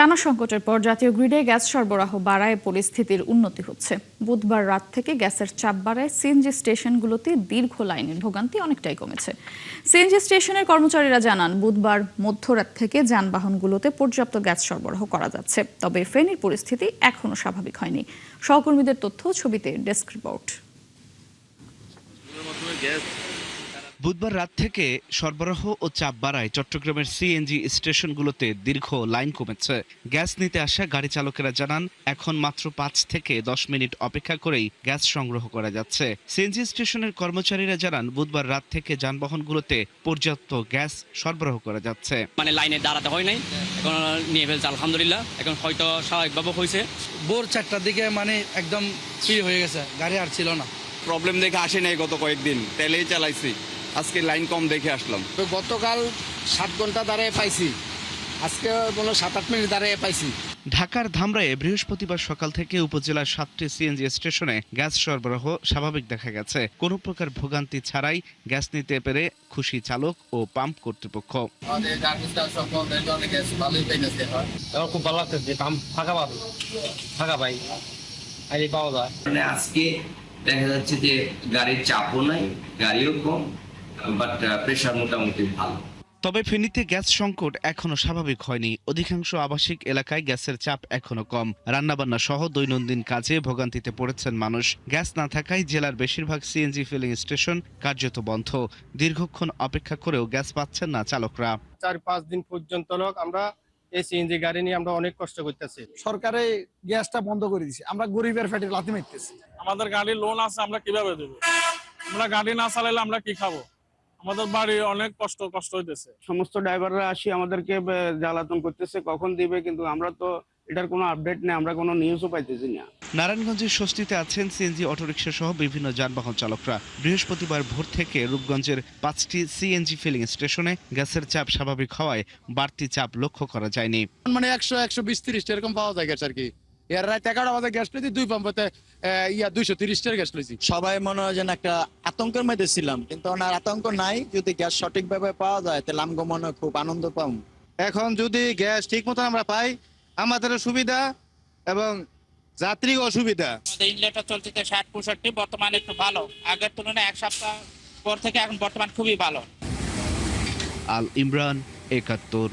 টানা সংকটের পর জাতীয় গ্রিডে গ্যাস সরবরাহ বাড়ায় পরিস্থিতির উন্নতি হচ্ছে। বুধবার রাত থেকে গ্যাসের চাপ বাড়ায় সিএনজি স্টেশনগুলোতে দীর্ঘ লাইনের ভোগান্তি অনেকটাই কমেছে। সিএনজি স্টেশনের কর্মচারীরা জানান, বুধবার মধ্যরাত থেকে যানবাহনগুলোতে পর্যাপ্ত গ্যাস সরবরাহ করা যাচ্ছে। তবে ফেনীর পরিস্থিতি এখনো স্বাভাবিক হয়নি। সহকর্মীদের তথ্য, ছবিতে ডেস্ক রিপোর্ট। বুধবার রাত থেকে সরবরাহ ও চাপ বাড়ায় চট্টগ্রামের সিএনজি স্টেশনগুলোতে দীর্ঘ লাইন কমেছে। গ্যাস নিতে আসা গাড়ি চালকেরা জানান, এখন মাত্র 5 থেকে 10 মিনিট অপেক্ষা করেই গ্যাস সংগ্রহ করা যাচ্ছে। সিএনজি স্টেশনের কর্মচারীরা জানান, বুধবার রাত থেকে যানবাহনগুলোতে পর্যাপ্ত গ্যাস সরবরাহ করা যাচ্ছে। লাইনে দাঁড়াতে হয় নাই, এখন নিয়ে ফেলছে আলহামদুলিল্লাহ। এখন হয়তো স্বাভাবিকভাবে হয়েছে। ভোর 4টার দিকে একদম ফ্রি হয়ে গেছে, গাড়ি আর ছিল না। প্রবলেম দেখে আসে নাই গত কয়েকদিন, তেলেই চালাইছি। আজকে লাইন কম দেখে আসলাম। তো গতকাল 7 ঘন্টা দাঁড়িয়ে পাইছি, আজকে 7-8 মিনিট দাঁড়িয়ে পাইছি। ঢাকার ধামরায়ে বৃহস্পতিবার সকাল থেকে উপজেলার 7টি সিএনজি স্টেশনে গ্যাস সরবরাহ স্বাভাবিক দেখা গেছে। কোনো প্রকার ভোগান্তি ছাড়াই গ্যাস নিতে পেরে খুশি চালক ও পাম্প কর্তৃপক্ষ। খুব ভালো লাগতেছে, ফাঁকা পাই পাওয়া যায়। আজকে দেখা যাচ্ছে যে গাড়ির চাপও নাই, গাড়িও কম, বাট প্রেশার মোটামুটি ভালো। তবে ফেনীতে গ্যাস সংকট এখনো স্বাভাবিক হয়নি। অধিকাংশ আবাসিক এলাকায় গ্যাসের চাপ এখনো কম। রান্নাবান্না সহ দৈনন্দিন কাজে ভোগান্তিতে পড়েছেন মানুষ। গ্যাস না থাকায় জেলার বেশিরভাগ সিএনজি ফিলিং স্টেশন কার্যত বন্ধ। দীর্ঘক্ষণ অপেক্ষা করেও গ্যাস পাচ্ছেন না চালকরা। 4-5 দিন পর্যন্ত আমরা এই সিএনজি গাড়ি নিয়ে আমরা অনেক কষ্ট করতেছি। সরকারে গ্যাসটা বন্ধ করে দিয়েছে, আমরা গরিবের পেটে লাথি মারতেছি। আমাদের গাড়ির লোন আছে, আমরা কিভাবে দেবো? আমরা গাড়ি না চালালে আমরা কি খাবো? আমাদের বাড়ি অনেক কষ্ট হইতেছে। সমস্ত ড্রাইভাররা আসি আমাদেরকে জ্বালাতন করতেছে, কখন দিবে, কিন্তু আমরা তো এটার কোনো আপডেট নেই, আমরা কোনো নিউজও পাইতেছি না। নারায়ণগঞ্জের স্বস্তিতে আছেন সিএনজি অটোরিকশা সহ বিভিন্ন যানবাহন চালকরা। বৃহস্পতিবার ভোর থেকে রূপগঞ্জের 5টি সিএনজি ফিলিং স্টেশনে গ্যাসের চাপ স্বাভাবিক হওয়ায় বাড়তি চাপ লক্ষ্য করা যায়নি। 100-120-130 এরকম পাওয়া যায় গ্যাস আর কি। এর রাত 11টা বাজে গ্যাস পেয়েছি, 2 পাম্পতে 230 গ্যাস পেয়েছি। সবাই মনে হয় যেন একটা আতঙ্কের মধ্যে ছিলাম, কিন্তু ওনার আতঙ্ক নাই। যদি গ্যাস সঠিকভাবে পাওয়া যায় তাহলে আমগো মনে খুব আনন্দ পাবো। এখন যদি গ্যাস ঠিক মতো আমরা পাই, আমাদের সুবিধা এবং যাত্রী অসুবিধা। ইনলেটটা চলছে 60-65, বর্তমানে একটু ভালো, আগের তুলনায় 1 সপ্তাহ পর থেকে এখন বর্তমান খুবই ভালো। আল ইমরান, 71।